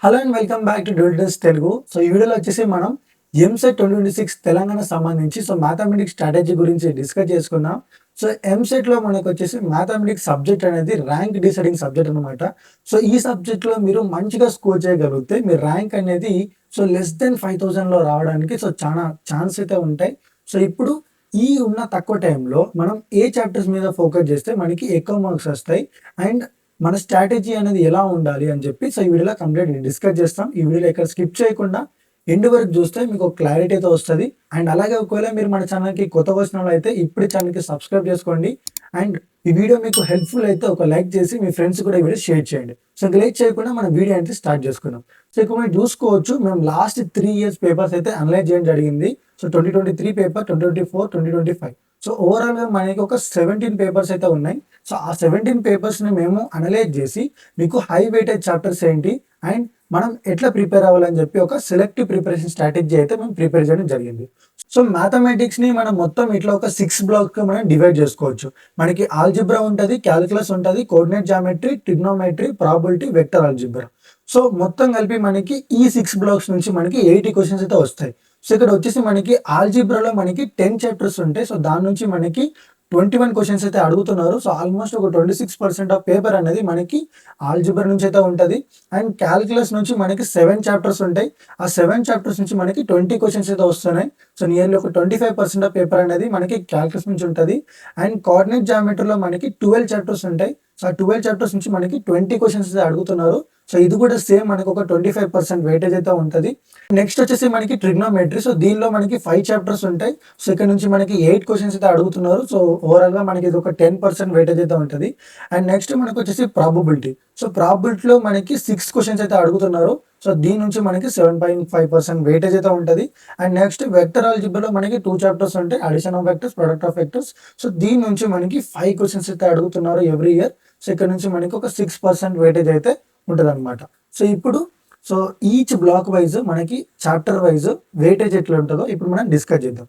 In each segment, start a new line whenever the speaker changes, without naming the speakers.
Hello and welcome back to డ్యూల్డర్స్ Telugu. So ఈ వీడియోలో వచ్చేసి మనం ఎంసెట్ 2026 తెలంగాణ సంబంధించి మ్యాథమెటిక్స్ స్ట్రాటజీ గురించి డిస్కస్ చేసుకున్నాం. సో ఎంసెట్లో మనకు వచ్చేసి మ్యాథమెటిక్స్ సబ్జెక్ట్ అనేది ర్యాంక్ డిసైడింగ్ సబ్జెక్ట్ అనమాట. సో ఈ సబ్జెక్ట్లో మీరు మంచిగా స్కోర్ చేయగలిగితే మీ ర్యాంక్ అనేది లెస్ దెన్ 5000లో రావడానికి చాలా ఛాన్స్ అయితే ఉంటాయి. సో ఇప్పుడు ఈ ఉన్న తక్కువ టైంలో మనం ఏ చాప్టర్స్ మీద ఫోకస్ చేస్తే మనకి ఎక్కువ మార్క్స్ వస్తాయి అండ్ మన స్ట్రాటజీ అనేది ఎలా ఉండాలి అని చెప్పి ఈ వీడియోలో కంప్లీట్ డిస్కస్ చేస్తాం. ఈ వీడియోలో ఇక్కడ స్కిప్ చేయకుండా ఎండ్ వరకు చూస్తే మీకు క్లారిటీ అయితే వస్తుంది. అండ్ అలాగే ఒకవేళ మీరు మన ఛానల్కి కొత్తగా వచ్చిన వాళ్ళు అయితే ఇప్పుడు ఛానల్కి సబ్స్క్రైబ్ చేసుకోండి. అండ్ ఈ వీడియో మీకు హెల్ప్ఫుల్ అయితే ఒక లైక్ చేసి మీ ఫ్రెండ్స్ కూడా ఈ వీడియో షేర్ చేయండి. సో ఇంకా లేట్ చేయకుండా మన వీడియో అయితే స్టార్ట్ చేసుకుందాం. సో ఇక్కడ మీరు చూసుకోవచ్చు, మేము లాస్ట్ 3 years పేపర్స్ అయితే అనలైజ్ చేయడం జరిగింది. So 2023 paper, 2024, 2025. సో ఓవరాల్గా మనకి ఒక 17 పేపర్స్ అయితే ఉన్నాయి. సో ఆ 17 పేపర్స్ని మేము అనలైజ్ చేసి మీకు హై వెయిటేజ్ చాప్టర్స్ ఏంటి అండ్ మనం ఎట్లా ప్రిపేర్ అవ్వాలని చెప్పి ఒక సెలెక్టివ్ ప్రిపరేషన్ స్ట్రాటజీ అయితే మేము ప్రిపేర్ చేయడం జరిగింది. సో మ్యాథమెటిక్స్ని మనం మొత్తం ఇట్లా ఒక 6 బ్లాక్గా మనం డివైడ్ చేసుకోవచ్చు. మనకి ఆల్జిబ్రా ఉంటుంది, క్యాలిక్యులస్ ఉంటుంది, coordinate geometry, trigonometry, probability, vector algebra. So మొత్తం కలిపి మనకి ఈ 6 బ్లాక్స్ నుంచి మనకి 80 క్వశ్చన్స్ అయితే వస్తాయి. సో ఇక్కడ వచ్చేసి మనకి ఆల్జిబ్రాలో మనకి 10 చాప్టర్స్ ఉంటాయి. సో దాని నుంచి మనకి 21 క్వశ్చన్స్ అయితే అడుగుతున్నారు. సో ఆల్మోస్ట్ ఒక 26% ఆఫ్ పేపర్ అనేది మనకి ఆల్జిబ్రా నుంచి అయితే ఉంటుంది. అండ్ క్యాలిక్యులస్ నుంచి మనకి 7 చాప్టర్స్ ఉంటాయి. ఆ 7 చాప్టర్స్ నుంచి మనకి 20 క్వశ్చన్స్ అయితే వస్తున్నాయి. సో నియర్లీ ఒక 25% ఆఫ్ పేపర్ అనేది మనకి క్యాలిక్యులస్ నుంచి ఉంటుంది. అండ్ కోఆర్డినేట్ జామెట్రీలో మనకి 12 చాప్టర్స్ ఉంటాయి. సో ఆ 12 చాప్టర్స్ నుంచి మనకి 20 క్వశ్చన్స్ అయితే అడుగుతున్నారు. సో ఇది కూడా సేమ్ మనకి ఒక 25% వెయిటేజ్ అయితే ఉంటుంది. నెక్స్ట్ వచ్చేసి మనకి ట్రిగ్నోమెట్రీ. సో దీనిలో మనకి 5 చాప్టర్స్ ఉంటాయి. సో ఇక్కడ నుంచి మనకి 8 క్వశ్చన్స్ అయితే అడుగుతున్నారు. సో ఓవరాల్గా మనకి ఇది ఒక 10% వెయిటేజ్ అయితే ఉంటుంది. అండ్ నెక్స్ట్ మనకు వచ్చేసి ప్రాబబిలిటీ. సో ప్రాబబిలిటీలో మనకి 6 క్వశ్చన్స్ అయితే అడుగుతున్నారు. సో దీని నుంచి మనకి 7.5% వెయిటేజ్ అయితే ఉంటుంది. అండ్ నెక్స్ట్ వెక్టర్ ఆల్జిబ్రాలో మనకి 2 చాప్టర్స్ ఉంటాయి, addition of vectors, product of vectors. So దీని నుంచి మనకి 5 క్వశ్చన్స్ అయితే అడుగుతున్నారు ఎవ్రీ ఇయర్. సో ఇక్కడ నుంచి మనకి ఒక 6% వెయిటేజ్ అయితే ఉంటుంది అనమాట. సో ఇప్పుడు ఈచ్ బ్లాక్ వైజ్ మనకి చాప్టర్ వైజ్ వెయిటేజ్ ఎట్లా ఉంటుందో ఇప్పుడు మనం డిస్కస్ చేద్దాం.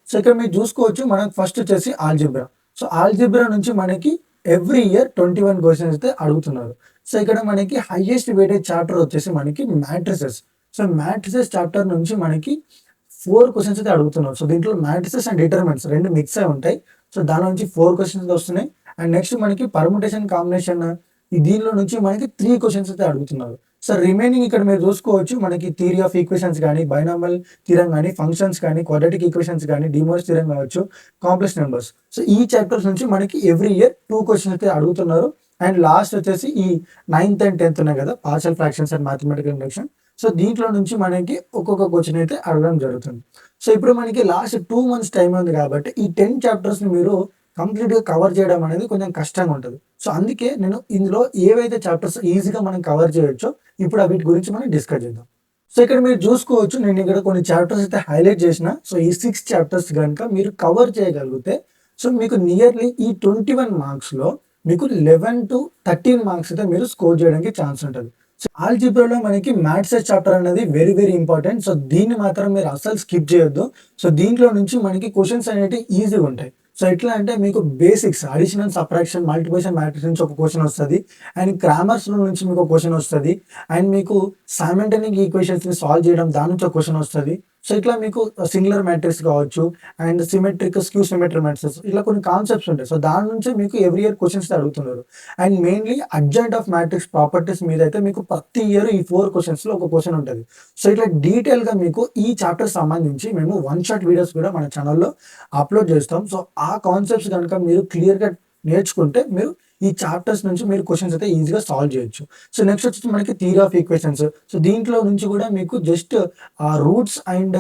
సో ఇక్కడ మీరు చూసుకోవచ్చు, మనకు ఫస్ట్ వచ్చేసి ఆల్జిబ్రా. సో ఆల్జిబ్రా నుంచి మనకి ఎవ్రీ ఇయర్ 21 క్వశ్చన్స్ అయితే అడుగుతున్నారు. సో ఇక్కడ మనకి హైయెస్ట్ వెయిటేజ్ చాప్టర్ వచ్చేసి మనకి మ్యాట్రిసెస్. సో మ్యాట్రిసెస్ చాప్టర్ నుంచి మనకి 4 క్వశ్చన్స్ అయితే అడుగుతున్నారు. సో దీంట్లో మ్యాట్రిసెస్ అండ్ డిటర్మినెంట్స్ రెండు మిక్స్ అయి ఉంటాయి. సో దాని నుంచి 4 క్వశ్చన్స్ వస్తున్నాయి. అండ్ నెక్స్ట్ మనకి పర్ముటేషన్ కాంబినేషన్, దీనిలో నుంచి మనకి 3 క్వశ్చన్స్ అయితే అడుగుతున్నారు. సో రిమైనింగ్ ఇక్కడ మీరు చూసుకోవచ్చు, మనకి థియరీ ఆఫ్ ఈక్వేషన్స్ కానీ, బైనామల్ థియరం కానీ, ఫంక్షన్స్ కానీ, క్వాడ్రాటిక్ ఈక్వేషన్స్ కానీ, డిమోర్స్ థియరం కావచ్చు, కాంప్లెక్స్ నెంబర్స్. సో ఈ చాప్టర్స్ నుంచి మనకి ఎవ్రీ ఇయర్ 2 క్వశ్చన్స్ అయితే అడుగుతున్నారు. అండ్ లాస్ట్ వచ్చేసి ఈ 9th and 10th ఉన్నాయి కదా, partial fractions and mathematical induction. So దీంట్లో నుంచి మనకి ఒక్కొక్క క్వశ్చన్ అయితే అడగడం జరుగుతుంది. సో ఇప్పుడు మనకి లాస్ట్ 2 months టైం ఉంది కాబట్టి ఈ 10 చాప్టర్స్ని మీరు కంప్లీట్గా కవర్ చేయడం అనేది కొంచెం కష్టంగా ఉంటుంది. సో అందుకే నేను ఇందులో ఏవైతే చాప్టర్స్ ఈజీగా మనం కవర్ చేయొచ్చో ఇప్పుడు వీటి గురించి మనం డిస్కస్ చేద్దాం. సో ఇక్కడ మీరు చూసుకోవచ్చు, నేను ఇక్కడ కొన్ని చాప్టర్స్ అయితే హైలైట్ చేసిన. సో ఈ 6 చాప్టర్స్ కనుక మీరు కవర్ చేయగలిగితే సో మీకు నియర్లీ ఈ 21 మార్క్స్లో మీకు 11 to 13 మార్క్స్ అయితే మీరు స్కోర్ చేయడానికి ఛాన్స్ ఉంటుంది. సో ఆల్జిబ్రాలో మనకి మ్యాథ్స్ చాప్టర్ అనేది వెరీ వెరీ ఇంపార్టెంట్. సో దీన్ని మాత్రం మీరు అస్సలు స్కిప్ చేయొద్దు. సో దీంట్లో నుంచి మనకి క్వశ్చన్స్ అనేవి ఈజీగా ఉంటాయి. సో ఎట్లా అంటే మీకు basics addition and subtraction, multiplication matrix నుంచి ఒక క్వశ్చన్ వస్తుంది. అండ్ గ్రామర్స్లో నుంచి మీకు ఒక క్వశ్చన్ వస్తుంది. అండ్ మీకు సైమల్టేనియస్ ఈక్వేషన్స్ని సాల్వ్ చేయడం, దాని నుంచి ఒక క్వశ్చన్ వస్తుంది. సో ఇట్లా మీకు సింగులర్ మ్యాట్రిక్స్ కావచ్చు and symmetric, skew symmetric matrix, ఇట్లా కొన్ని కాన్సెప్ట్స్ ఉంటాయి. సో దాని నుంచి మీకు ఎవ్రీ ఇయర్ క్వశ్చన్స్ అడుగుతున్నారు. And mainly adjoint of matrix properties మీద అయితే మీకు ప్రతి ఇయర్ ఈ 4 క్వశ్చన్స్లో ఒక క్వశ్చన్ ఉంటుంది. సో ఇట్లా డీటెయిల్గా మీకు ఈ చాప్టర్ సంబంధించి మేము 1-shot వీడియోస్ కూడా మన ఛానల్లో అప్లోడ్ చేస్తాం. సో ఆ కాన్సెప్ట్స్ కనుక మీరు క్లియర్గా నేర్చుకుంటే మీరు ఈ చాప్టర్స్ నుంచి మీరు క్వశ్చన్స్ అయితే ఈజీగా సాల్వ్ చేయొచ్చు. సో నెక్స్ట్ వచ్చి మనకి థియరీ ఆఫ్ ఈక్వేషన్స్. సో దీంట్లో నుంచి కూడా మీకు జస్ట్ ఆ రూట్స్ అండ్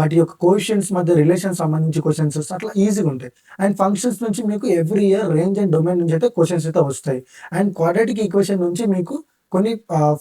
వాటి యొక్క కోఎఫిషియెంట్స్ మధ్య రిలేషన్ సంబంధించి క్వశ్చన్స్ అట్లా ఈజీగా ఉంటాయి. అండ్ ఫంక్షన్స్ నుంచి మీకు every year range and domain నుంచి అయితే క్వశ్చన్స్ అయితే వస్తాయి. అండ్ క్వాడ్రాటిక్ ఈక్వేషన్ నుంచి మీకు కొన్ని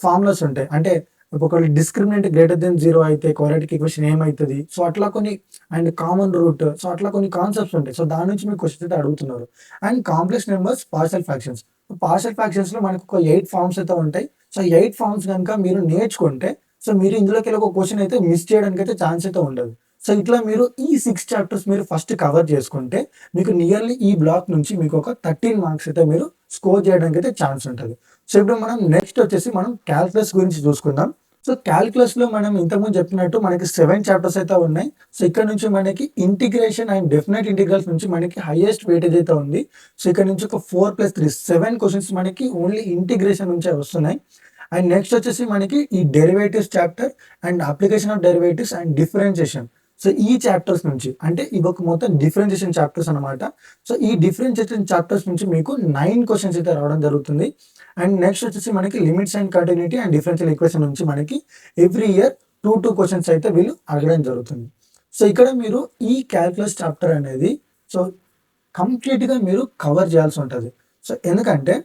ఫార్ములాస్ ఉంటాయి. అంటే ఒకవేళ డిస్క్రిమినెంట్ గ్రేటర్ దెన్ 0 అయితే క్వాడ్రాటిక్ ఈక్వేషన్ ఏమవుతుంది, సో అట్లా కొన్ని, అండ్ కామన్ రూట్, సో అట్లా కొన్ని కాన్సెప్ట్స్ ఉంటాయి. సో దాని నుంచి మీకు క్వశ్చన్స్ అయితే అడుగుతున్నారు. And complex numbers, partial fractions. Partial ఫ్రాక్షన్స్లో మనకు ఒక 8 ఫార్మ్స్ అయితే ఉంటాయి. సో 8 ఫార్మ్స్ కనుక మీరు నేర్చుకుంటే సో మీరు ఇందులోకి ఒక క్వశ్చన్ అయితే మిస్ చేయడానికి అయితే ఛాన్స్ అయితే ఉండదు. సో ఇట్లా మీరు ఈ 6 చాప్టర్స్ మీరు ఫస్ట్ కవర్ చేసుకుంటే మీకు నియర్లీ ఈ బ్లాక్ నుంచి మీకు ఒక 13 మార్క్స్ అయితే మీరు స్కోర్ చేయడానికి అయితే ఛాన్స్ ఉంటుంది. సో ఇప్పుడు మనం నెక్స్ట్ వచ్చేసి మనం క్యాల్కులస్ గురించి చూసుకుందాం. సో క్యాల్కులస్లో మనం ఇంతకుముందు చెప్పినట్టు మనకి 7 చాప్టర్స్ అయితే ఉన్నాయి. సో ఇక్కడ నుంచి మనకి ఇంటిగ్రేషన్ అండ్ డెఫినెట్ ఇంటిగ్రల్స్ నుంచి మనకి హైయెస్ట్ వెయిటేజ్ అయితే ఉంది. సో ఇక్కడ నుంచి ఒక 4+3 7 క్వశ్చన్స్ మనకి ఓన్లీ ఇంటిగ్రేషన్ నుంచే వస్తున్నాయి. అండ్ నెక్స్ట్ వచ్చేసి మనకి ఈ derivatives chapter and application of derivatives and differentiation. So ఈ చాప్టర్స్ నుంచి అంటే ఇవి ఒక మొత్తం డిఫరెన్షియేషన్ చాప్టర్స్ అనమాట. సో ఈ డిఫరెన్షియేషన్ చాప్టర్స్ నుంచి మీకు 9 క్వశ్చన్స్ అయితే రావడం జరుగుతుంది. అండ్ నెక్స్ట్ వచ్చేసి మనకి limits and continuity and differential equation నుంచి మనకి ఎవ్రీ ఇయర్ 2 క్వశ్చన్స్ అయితే వీళ్ళు అడగడం జరుగుతుంది. సో ఇక్కడ మీరు ఈ క్యాల్కులస్ చాప్టర్ అనేది సో కంప్లీట్గా మీరు కవర్ చేయాల్సి ఉంటుంది. సో ఎందుకంటే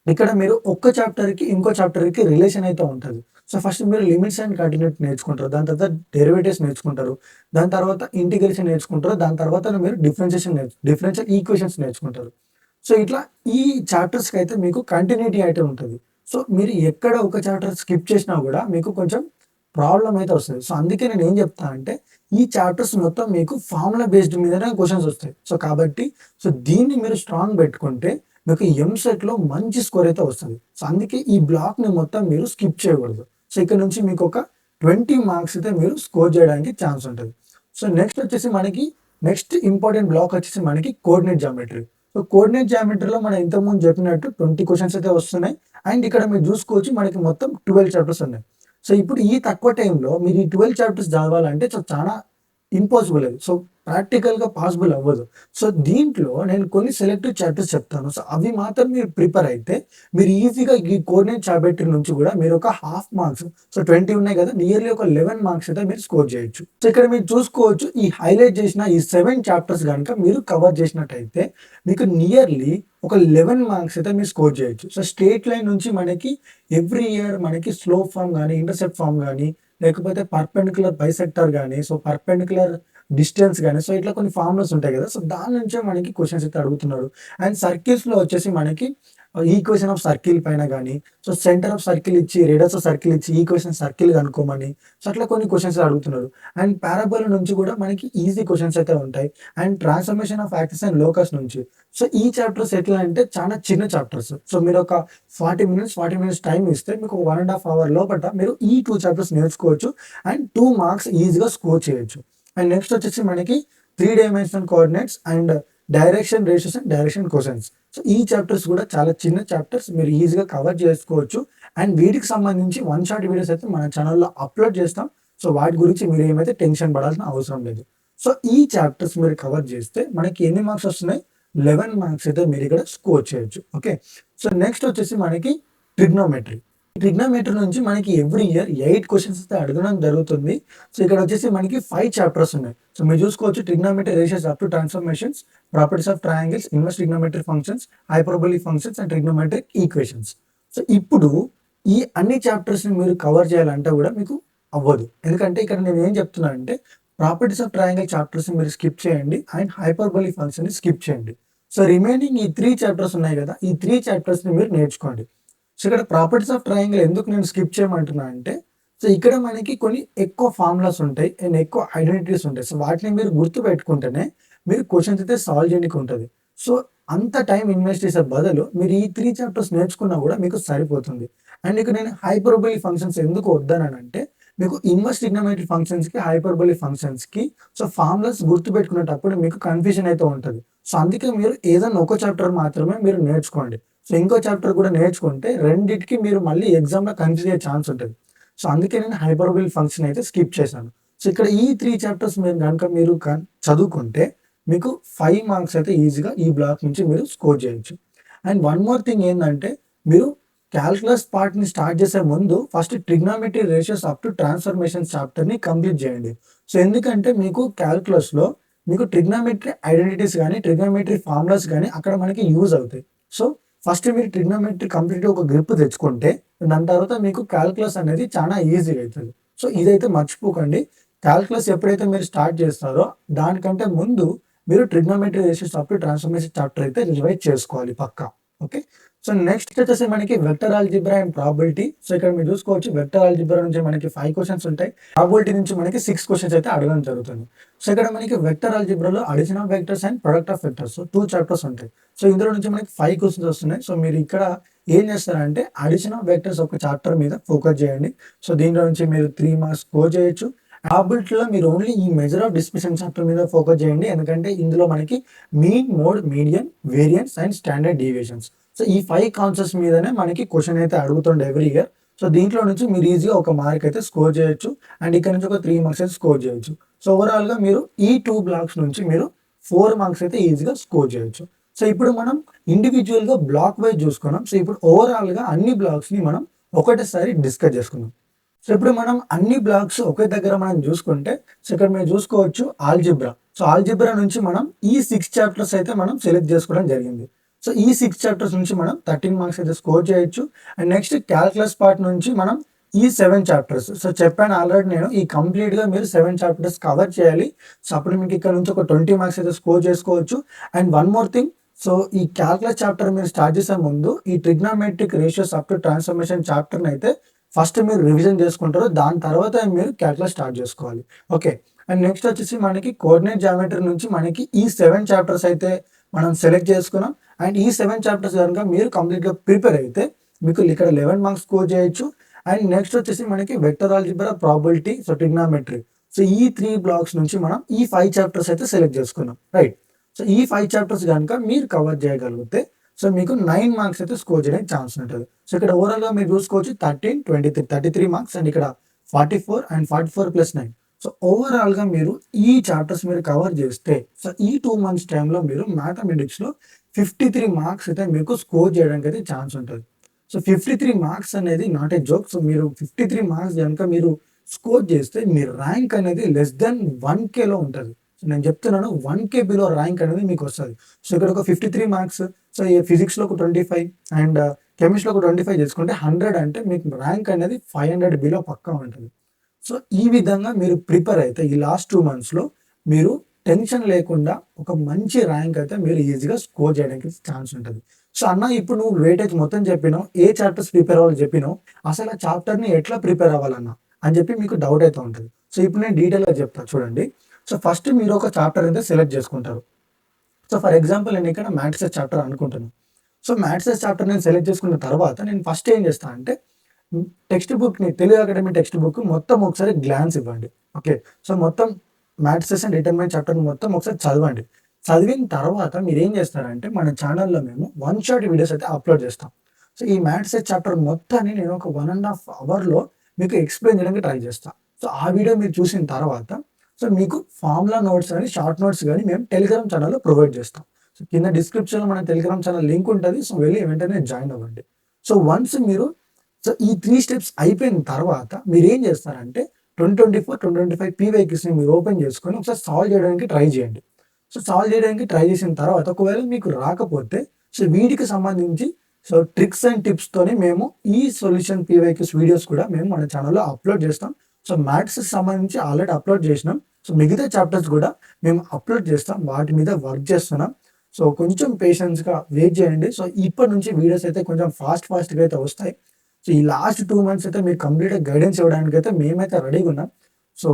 ఇక్కడ మీరు ఒక్క చాప్టర్కి ఇంకో చాప్టర్కి రిలేషన్ అయితే ఉంటుంది. సో ఫస్ట్ మీరు లిమిట్స్ అండ్ కంటిన్యూటీ నేర్చుకుంటారు, దాని తర్వాత డెరివేటివ్స్ నేర్చుకుంటారు, దాని తర్వాత ఇంటిగ్రేషన్ నేర్చుకుంటారు, దాని తర్వాత మీరు డిఫరెన్షియల్ ఈక్వేషన్స్ నేర్చుకుంటారు. సో ఇట్లా ఈ చాప్టర్స్కి అయితే మీకు కంటిన్యూటీ అయితే ఉంటుంది. సో మీరు ఎక్కడ ఒక చాప్టర్ స్కిప్ చేసినా కూడా మీకు కొంచెం ప్రాబ్లం అయితే వస్తుంది. సో అందుకే నేను ఏం చెప్తాను అంటే ఈ చాప్టర్స్ మొత్తం మీకు ఫార్ములా బేస్డ్ మీదనే క్వశ్చన్స్ వస్తాయి. సో కాబట్టి దీన్ని మీరు స్ట్రాంగ్ పెట్టుకుంటే మీకు ఎంసెట్లో మంచి స్కోర్ అయితే వస్తుంది. సో అందుకే ఈ బ్లాక్ని మొత్తం మీరు స్కిప్ చేయకూడదు. సో ఇక్కడ నుంచి మీకు ఒక 20 మార్క్స్ అయితే మీరు స్కోర్ చేయడానికి ఛాన్స్ ఉంటుంది. సో నెక్స్ట్ వచ్చేసి మనకి నెక్స్ట్ ఇంపార్టెంట్ బ్లాక్ వచ్చేసి మనకి కోఆర్డినేట్ జామెట్రీ. సో కోఆర్డినేట్ జామెట్రీలో మనం ఇంతకుముందు చెప్పినట్టు 20 క్వశ్చన్స్ అయితే వస్తున్నాయి. అండ్ ఇక్కడ మీరు చూసుకోవచ్చు మనకి మొత్తం 12 చాప్టర్స్ ఉన్నాయి. సో ఇప్పుడు ఈ తక్కువ టైంలో మీరు ఈ 12 చాప్టర్స్ చదవాలంటే చాలా ఇంపాసిబుల్ అది. సో ప్రాక్టికల్గా పాసిబుల్ అవ్వదు. సో దీంట్లో నేను కొన్ని సెలెక్టివ్ చాప్టర్స్ చెప్తాను. సో అవి మాత్రం మీరు ప్రిపేర్ అయితే మీరు ఈజీగా ఈ కోఆర్డినేట్ చాప్టర్ నుంచి కూడా మీరు ఒక హాఫ్ మార్క్స్, సో 20 ఉన్నాయి కదా, నియర్లీ ఒక 11 మార్క్స్ అయితే మీరు స్కోర్ చేయొచ్చు. సో ఇక్కడ మీరు చూసుకోవచ్చు ఈ హైలైట్ చేసిన ఈ 7 చాప్టర్స్ కనుక మీరు కవర్ చేసినట్టయితే మీకు నియర్లీ ఒక 11 మార్క్స్ అయితే మీరు స్కోర్ చేయొచ్చు. సో స్ట్రేట్ లైన్ నుంచి మనకి ఎవ్రీ ఇయర్ మనకి స్లోప్ ఫామ్ కానీ ఇంటర్సెప్ట్ ఫామ్ కానీ లేకపోతే పర్పెండిక్యులర్ బైసెక్టర్ కానీ సో పర్పెండిక్యులర్ డిస్టెన్స్ కానీ సో ఇట్లా కొన్ని ఫార్ములాస్ ఉంటాయి కదా, సో దాని నుంచే మనకి క్వశ్చన్స్ అయితే అడుగుతున్నారు. అండ్ సర్కిల్స్లో వచ్చేసి మనకి ఈక్వేషన్ ఆఫ్ సర్కిల్ పైన కానీ సో సెంటర్ ఆఫ్ సర్కిల్ ఇచ్చి రేడియస్ ఆఫ్ సర్కిల్ ఇచ్చి ఈక్వేషన్ సర్కిల్ కనుక్కోమని సో అట్లా కొన్ని క్వశ్చన్స్ అడుగుతున్నారు. అండ్ పారాబోలా నుంచి కూడా మనకి ఈజీ క్వశ్చన్స్ అయితే ఉంటాయి. And transformation of axis and locus నుంచి సో ఈ చాప్టర్స్ ఎట్లా అంటే చాలా చిన్న చాప్టర్స్. సో మీరు ఒక 40 మినిట్స్ టైం ఇస్తే మీకు 1.5 అవర్ లోపల మీరు ఈ 2 చాప్టర్స్ నేర్చుకోవచ్చు అండ్ 2 మార్క్స్ ఈజీగా స్కోర్ చేయొచ్చు. అండ్ నెక్స్ట్ వచ్చేసి మనకి 3 dimensional coordinates and direction ratios and direction questions. So ఈ చాప్టర్స్ కూడా చాలా చిన్న చాప్టర్స్, మీరు ఈజీగా కవర్ చేసుకోవచ్చు. అండ్ వీటికి సంబంధించి 1 షాట్ వీడియోస్ అయితే మన ఛానల్లో అప్లోడ్ చేస్తాం. సో వాటి గురించి మీరు ఏమైతే టెన్షన్ పడాల్సిన అవసరం లేదు. సో ఈ చాప్టర్స్ మీరు కవర్ చేస్తే మనకి ఎన్ని మార్క్స్ వస్తున్నాయి, 11 మార్క్స్ అయితే మీరు ఇక్కడ స్కోర్ చేయొచ్చు. ఓకే, సో నెక్స్ట్ వచ్చేసి మనకి ట్రిగ్నోమెట్రీ. ట్రిగ్నోమెట్రీ నుంచి మనకి ఎవ్రీ ఇయర్ 8 క్వశ్చన్స్ అయితే అడగడం జరుగుతుంది. సో ఇక్కడ వచ్చేసి మనకి 5 చాప్టర్స్ ఉన్నాయి. సో మీరు చూసుకోవచ్చు trigonometry ratios up to transformations, properties of triangles, inverse trigonometry functions, hyperbolic functions and trigonometric equations. So ఇప్పుడు ఈ అన్ని చాప్టర్స్ని మీరు కవర్ చేయాలంటే కూడా మీకు అవ్వదు. ఎందుకంటే ఇక్కడ నేను ఏం చెప్తున్నాను అంటే ప్రాపర్టీస్ ఆఫ్ ట్రయాంగిల్ చాప్టర్స్ మీరు స్కిప్ చేయండి అండ్ హైపర్బోలిక్ ఫంక్షన్ని స్కిప్ చేయండి. సో రిమైనింగ్ ఈ 3 చాప్టర్స్ ఉన్నాయి కదా, ఈ 3 చాప్టర్స్ని మీరు నేర్చుకోండి. సో ఇక్కడ ప్రాపర్టీస్ ఆఫ్ ట్రయాంగిల్ ఎందుకు నేను స్కిప్ చేయమంటున్నా అంటే సో ఇక్కడ మనకి కొన్ని ఎక్కువ ఫార్ములాస్ ఉంటాయి అండ్ ఎక్కువ ఐడెంటిటీస్ ఉంటాయి. సో వాటిని మీరు గుర్తు పెట్టుకుంటేనే మీరు క్వశ్చన్స్ అయితే సాల్వ్ చేయడానికి ఉంటుంది. సో అంత టైం ఇన్వెస్ట్ చేసే బదులు మీరు ఈ 3 చాప్టర్స్ నేర్చుకున్నా కూడా మీకు సరిపోతుంది. అండ్ ఇక్కడ నేను హైపర్బోలిక్ ఫంక్షన్స్ ఎందుకు వద్దానంటే మీకు ఇన్వర్స్ ట్రిగ్నోమెట్రిక్ ఫంక్షన్స్కి హైపర్బోలిక్ ఫంక్షన్స్కి సో ఫార్ములాస్ గుర్తు పెట్టుకునేటప్పుడు మీకు కన్ఫ్యూజన్ అయితే ఉంటుంది. సో అందుకే మీరు ఏదైనా ఒక చాప్టర్ మాత్రమే మీరు నేర్చుకోండి. సో ఇంకో చాప్టర్ కూడా నేర్చుకుంటే రెండింటికి మీరు మళ్ళీ ఎగ్జామ్లో కన్ఫ్యూజ్ అయ్యే ఛాన్స్ ఉంటుంది. సో అందుకే నేను హైపర్బోలిక్ ఫంక్షన్ అయితే స్కిప్ చేశాను. సో ఇక్కడ ఈ 3 చాప్టర్స్ మీరు కనుక మీరు చదువుకుంటే మీకు 5 మార్క్స్ అయితే ఈజీగా ఈ బ్లాక్ నుంచి మీరు స్కోర్ చేయొచ్చు. అండ్ వన్ మోర్ థింగ్ ఏంటంటే మీరు క్యాల్కులస్ పార్ట్ని స్టార్ట్ చేసే ముందు first trigonometry ratios up to transformation చాప్టర్ని కంప్లీట్ చేయండి. సో ఎందుకంటే మీకు క్యాల్కులస్లో మీకు ట్రిగ్నోమెట్రీ ఐడెంటిటీస్ కానీ ట్రిగ్నోమెట్రీ ఫార్ములాస్ కానీ అక్కడ మనకి యూజ్ అవుతాయి. సో ఫస్ట్ మీరు ట్రిగ్నోమెట్రీ కంప్లీట్గా ఒక గ్రిప్ తెచ్చుకుంటే దాని తర్వాత మీకు క్యాల్కులస్ అనేది చాలా ఈజీగా అవుతుంది. సో ఇదైతే మర్చిపోకండి. క్యాల్కులస్ ఎప్పుడైతే మీరు స్టార్ట్ చేస్తారో దానికంటే ముందు మీరు trigonometry ratios up to transformation chapter అయితే రివైజ్ చేసుకోవాలి పక్కా. ఓకే, సో నెక్స్ట్ వచ్చేసి మనకి vector algebra and probability. So ఇక్కడ మీరు చూసుకోవచ్చు వెక్టర్ ఆల్జిబ్రా నుంచి మనకి 5 క్వశ్చన్స్ ఉంటాయి. ప్రాబిలిటీ నుంచి మనకి 6 క్వశ్చన్స్ అయితే అడగడం జరుగుతుంది. సో ఇక్కడ మనకి వెక్టర్ ఆల్జిబ్రాలో addition of vectors and product of vectors 2 chapters ఉంటాయి. సో ఇందులో నుంచి మనకి 5 క్వశ్చన్స్ వస్తున్నాయి. సో మీరు ఇక్కడ ఏం చేస్తారంటే అడిషన్ ఆఫ్ వెక్టర్స్ ఒక చాప్టర్ మీద ఫోకస్ చేయండి. సో దీంట్లో నుంచి మీరు 3 మార్క్స్ స్కోర్ చేయొచ్చు. ప్రాబిలిటీలో మీరు ఓన్లీ ఈ మెజర్ ఆఫ్ డిస్ట్రిబ్యూషన్ చాప్టర్ మీద ఫోకస్ చేయండి. ఎందుకంటే ఇందులో మనకి mean, mode, median, variance and standard deviations. So ఈ 5 కాన్సెప్ట్స్ మీదనే మనకి క్వశ్చన్ అయితే అడుగుతుండే ఎవ్రీ ఇయర్. సో దీంట్లో నుంచి మీరు ఈజీగా ఒక మార్క్ అయితే స్కోర్ చేయొచ్చు అండ్ ఇక్కడ నుంచి ఒక 3 మార్క్స్ అయితే స్కోర్ చేయొచ్చు. సో ఓవరాల్గా మీరు ఈ 2 బ్లాక్స్ నుంచి మీరు 4 మార్క్స్ అయితే ఈజీగా స్కోర్ చేయొచ్చు. సో ఇప్పుడు మనం ఇండివిజువల్గా బ్లాక్ వైజ్ చూసుకున్నాం. సో ఇప్పుడు ఓవరాల్గా అన్ని బ్లాక్స్ని మనం ఒకటేసారి డిస్కస్ చేసుకున్నాం. సో ఇప్పుడు మనం అన్ని బ్లాక్స్ ఒకే దగ్గర మనం చూసుకుంటే, సో ఇక్కడ మీరు చూసుకోవచ్చు ఆల్జిబ్రా. సో ఆల్జిబ్రా నుంచి మనం ఈ 6 చాప్టర్స్ అయితే మనం సెలెక్ట్ చేసుకోవడం జరిగింది. సో ఈ 6 చాప్టర్స్ నుంచి మనం 13 మార్క్స్ అయితే స్కోర్ చేయొచ్చు. అండ్ నెక్స్ట్ క్యాల్కులస్ పార్ట్ నుంచి మనం ఈ 7 చాప్టర్స్. సో చెప్పాను ఆల్రెడీ నేను, ఈ కంప్లీట్గా మీరు 7 చాప్టర్స్ కవర్ చేయాలి. సో అప్పుడు మీకు ఇక్కడ నుంచి ఒక 20 మార్క్స్ అయితే స్కోర్ చేసుకోవచ్చు. And one more thing, so ఈ క్యాల్కులస్ చాప్టర్ మీరు స్టార్ట్ చేసే ముందు ఈ trigonometric ratios up to transformation చాప్టర్ని అయితే ఫస్ట్ మీరు రివిజన్ చేసుకుంటారు. దాని తర్వాత మీరు క్యాల్కులస్ స్టార్ట్ చేసుకోవాలి. ఓకే. అండ్ నెక్స్ట్ వచ్చేసి మనకి కోఆర్డినేట్ జామెట్రీ నుంచి మనకి ఈ 7 చాప్టర్స్ అయితే మనం సెలెక్ట్ చేసుకున్నాం. అండ్ ఈ 7 చాప్టర్స్ కనుక మీరు కంప్లీట్గా ప్రిపేర్ అయితే మీకు ఇక్కడ 11 మార్క్స్ స్కోర్ చేయొచ్చు. అండ్ నెక్స్ట్ వచ్చేసి మనకి vector algebra, probability, so trigonometry. So ఈ 3 బ్లాక్స్ నుంచి మనం ఈ 5 చాప్టర్స్ అయితే సెలెక్ట్ చేసుకున్నాం, రైట్. సో ఈ 5 చాప్టర్స్ కనుక మీరు కవర్ చేయగలిగితే సో మీకు 9 మార్క్స్ అయితే స్కోర్ చేయడానికి ఛాన్స్ ఉంటుంది. సో ఇక్కడ ఓవరాల్గా మీరు చూసుకోవచ్చు 13, 23, 33 మార్క్స్ అండ్ ఇక్కడ 44 అండ్ 44 + 9. సో ఓవరాల్గా మీరు ఈ చాప్టర్స్ మీరు కవర్ చేస్తే సో ఈ 2 మంత్స్ టైంలో మీరు మ్యాథమెటిక్స్లో 53 మార్క్స్ అయితే మీకు స్కోర్ చేయడానికి అయితే ఛాన్స్ ఉంటుంది. సో 53 మార్క్స్ అనేది నాట్ ఏ జోక్. సో మీరు 53 మార్క్స్ కనుక మీరు స్కోర్ చేస్తే మీ ర్యాంక్ అనేది లెస్ దెన్ 1Kలో ఉంటుంది. సో నేను చెప్తున్నాను 1K బిలో ర్యాంక్ అనేది మీకు వస్తుంది. సో ఇక్కడ ఒక 53 మార్క్స్, సో ఈ ఫిజిక్స్లో ఒక 25 అండ్ కెమిస్ట్రీలో ఒక 25 చేసుకుంటే 100 అంటే మీకు ర్యాంక్ అనేది 500 బిలో పక్కా ఉంటుంది. సో ఈ విధంగా మీరు ప్రిపేర్ అయితే ఈ లాస్ట్ 2 మంత్స్లో మీరు టెన్షన్ లేకుండా ఒక మంచి ర్యాంక్ అయితే మీరు ఈజీగా స్కోర్ చేయడానికి ఛాన్స్ ఉంటుంది. సో అన్న ఇప్పుడు నువ్వు వెయిటేజ్ మొత్తం చెప్పినావు, ఏ చాప్టర్స్ ప్రిపేర్ అవ్వాలి చెప్పినావు, అసలు ఆ చాప్టర్ని ఎట్లా ప్రిపేర్ అవ్వాలన్నా అని చెప్పి మీకు డౌట్ అయితే ఉంటుంది. సో ఇప్పుడు నేను డీటెయిల్గా చెప్తాను చూడండి. సో ఫస్ట్ మీరు ఒక చాప్టర్ అయితే సెలెక్ట్ చేసుకుంటారు. సో ఫర్ ఎగ్జాంపుల్ నేను ఇక్కడ మ్యాథ్స్ చాప్టర్ అనుకుంటున్నాను. సో మ్యాథ్స్ చాప్టర్ నేను సెలెక్ట్ చేసుకున్న తర్వాత నేను ఫస్ట్ ఏం చేస్తాను అంటే టెక్స్ట్ బుక్ని, తెలుగు అకాడమీ టెక్స్ట్ బుక్ మొత్తం ఒకసారి గ్లాన్స్ ఇవ్వండి. ఓకే. సో మొత్తం మ్యాథ్స్ అండ్ డిటర్మినెంట్ చాప్టర్ని మొత్తం ఒకసారి చదవండి. చదివిన తర్వాత మీరు ఏం చేస్తారంటే మన ఛానల్లో మేము 1 షాట్ వీడియోస్ అయితే అప్లోడ్ చేస్తాం. సో ఈ మ్యాథ్స్ చాప్టర్ మొత్తాన్ని నేను ఒక 1.5 అవర్లో మీకు ఎక్స్ప్లెయిన్ చేయడానికి ట్రై చేస్తాను. సో ఆ వీడియో మీరు చూసిన తర్వాత సో మీకు ఫార్ములా నోట్స్ కానీ షార్ట్ నోట్స్ కానీ మేము టెలిగ్రామ్ ఛానల్లో ప్రొవైడ్ చేస్తాం. సో కింద డిస్క్రిప్షన్లో మన టెలిగ్రామ్ ఛానల్ లింక్ ఉంటుంది. సో వెళ్ళి వెంటనే జాయిన్ అవ్వండి. సో వన్స్ మీరు సో ఈ 3 స్టెప్స్ అయిపోయిన తర్వాత మీరు ఏం చేస్తారంటే 2024, 2025 పీవైక్యూస్ని మీరు ఓపెన్ చేసుకొని ఒకసారి సాల్వ్ చేయడానికి ట్రై చేయండి. సో సాల్వ్ చేయడానికి ట్రై చేసిన తర్వాత ఒకవేళ మీకు రాకపోతే సో వీటికి సంబంధించి సో ట్రిక్స్ అండ్ టిప్స్తోని మేము ఈ సొల్యూషన్ పీవైక్యూస్ వీడియోస్ కూడా మేము మన ఛానల్లో అప్లోడ్ చేస్తాం. సో మ్యాథ్స్కి సంబంధించి ఆల్రెడీ అప్లోడ్ చేసినాం. సో మిగతా చాప్టర్స్ కూడా మేము అప్లోడ్ చేస్తాం, వాటి మీద వర్క్ చేస్తున్నాం. సో కొంచెం పేషెన్స్గా వెయిట్ చేయండి. సో ఇప్పటి నుంచి వీడియోస్ అయితే కొంచెం ఫాస్ట్గా అయితే వస్తాయి. సో ఈ లాస్ట్ 2 మంత్స్ అయితే మీకు కంప్లీట్గా గైడెన్స్ ఇవ్వడానికి అయితే మేమైతే రెడీగా ఉన్నాం. సో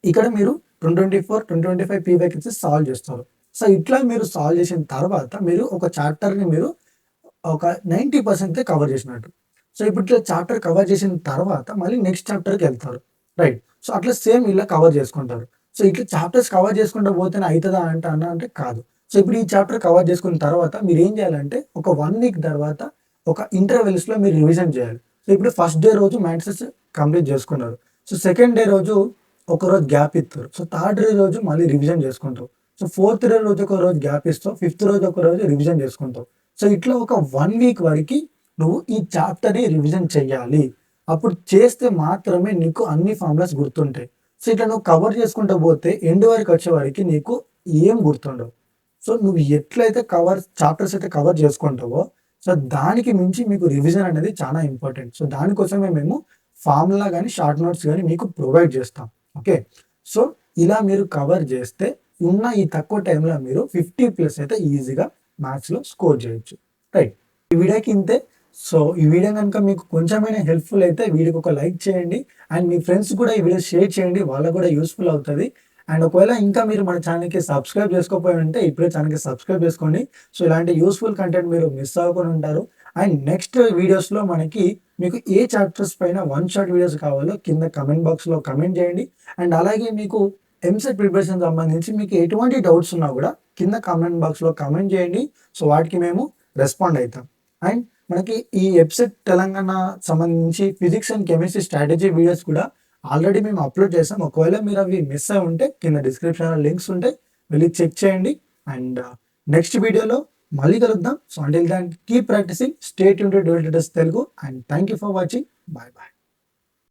ఇక్కడ మీరు 2024, 2025 పీవైక్యూస్ సాల్వ్ చేస్తారు. సో ఇట్లా మీరు సాల్వ్ చేసిన తర్వాత మీరు ఒక చాప్టర్ని మీరు ఒక 90% కవర్ చేసినట్టు. సో ఇప్పుడు ఇట్లా చాప్టర్ కవర్ చేసిన తర్వాత మళ్ళీ నెక్స్ట్ చాప్టర్కి వెళ్తారు, రైట్. సో అట్లా సేమ్ ఇలా కవర్ చేసుకుంటారు. సో ఇట్లా చాప్టర్స్ కవర్ చేసుకుంటూ పోతేనే అవుతుందా అంటే కాదు. సో ఇప్పుడు ఈ చాప్టర్ కవర్ చేసుకున్న తర్వాత మీరు ఏం చేయాలంటే ఒక 1 వీక్ తర్వాత ఒక ఇంటర్వెల్స్లో మీరు రివిజన్ చేయాలి. సో ఇప్పుడు ఫస్ట్ డే రోజు మ్యాథ్స్ కంప్లీట్ చేసుకున్నారు. సో సెకండ్ డే రోజు ఒకరోజు గ్యాప్ ఇస్తారు. సో థర్డ్ డే రోజు మళ్ళీ రివిజన్ చేసుకుంటావు. సో ఫోర్త్ డే రోజు ఒక రోజు గ్యాప్ ఇస్తావు. ఫిఫ్త్ రోజు ఒక రోజు రివిజన్ చేసుకుంటావు. సో ఇట్లా ఒక 1 వీక్ వరకు నువ్వు ఈ చాప్టర్ని రివిజన్ చేయాలి. అప్పుడు చేస్తే మాత్రమే నీకు అన్ని ఫార్ములాస్ గుర్తుంటాయి. సో ఇట్లా నువ్వు కవర్ చేసుకుంటూ పోతే ఎండ్ వరకు వచ్చే వరకు నీకు ఏం గుర్తుండవు. సో నువ్వు ఎట్లయితే చాప్టర్స్ అయితే కవర్ చేసుకుంటావో సో దానికి మించి మీకు రివిజన్ అనేది చాలా ఇంపార్టెంట్. సో దానికోసమే మేము ఫార్ములా కానీ షార్ట్ నోట్స్ కానీ మీకు ప్రొవైడ్ చేస్తాం. ఓకే. సో ఇలా మీరు కవర్ చేస్తే ఉన్న ఈ తక్కువ టైంలో మీరు 50+ అయితే ఈజీగా మ్యాథ్స్లో స్కోర్ చేయొచ్చు, రైట్. ఈ వీడియోకి ఇంతే. సో ఈ వీడియో కనుక మీకు కొంచెమైనా హెల్ప్ఫుల్ అయితే వీడియోకి ఒక లైక్ చేయండి అండ్ మీ ఫ్రెండ్స్ కూడా ఈ వీడియో షేర్ చేయండి, వాళ్ళకు కూడా యూస్ఫుల్ అవుతుంది. అండ్ ఒకవేళ ఇంకా మీరు మన ఛానల్కి సబ్స్క్రైబ్ చేసుకోకపోయి ఉంటే ఇప్పుడే ఛానల్కి సబ్స్క్రైబ్ చేసుకోండి. సో ఇలాంటి యూస్ఫుల్ కంటెంట్ మీరు మిస్ అవ్వకుండా ఉంటారు. అండ్ నెక్స్ట్ వీడియోస్లో మనకి మీకు ఏ చాప్టర్స్ పైన వన్ షాట్ వీడియోస్ కావాలో కింద కమెంట్ బాక్స్లో కమెంట్ చేయండి. అండ్ అలాగే మీకు ఎంసెట్ ప్రిపరేషన్ సంబంధించి మీకు ఎటువంటి డౌట్స్ ఉన్నా కూడా కింద కామెంట్ బాక్స్లో కమెంట్ చేయండి. సో వాటికి మేము రెస్పాండ్ అవుతాం. అండ్ మనకి ఈ ఎప్సెట్ తెలంగాణ సంబంధించి physics and chemistry strategy videos కూడా ఆల్రెడీ మేము అప్లోడ్ చేసాం. ఒకవేళ మీరు అవి మిస్ అయి ఉంటే కింద డిస్క్రిప్షన్లో లింక్స్ ఉంటాయి, వెళ్ళి చెక్ చేయండి. అండ్ నెక్స్ట్ వీడియోలో మళ్ళీ కలుద్దాం. So until then keep practising, stay tuned to Dual Tutors Telugu. And thank you for watching. Bye bye.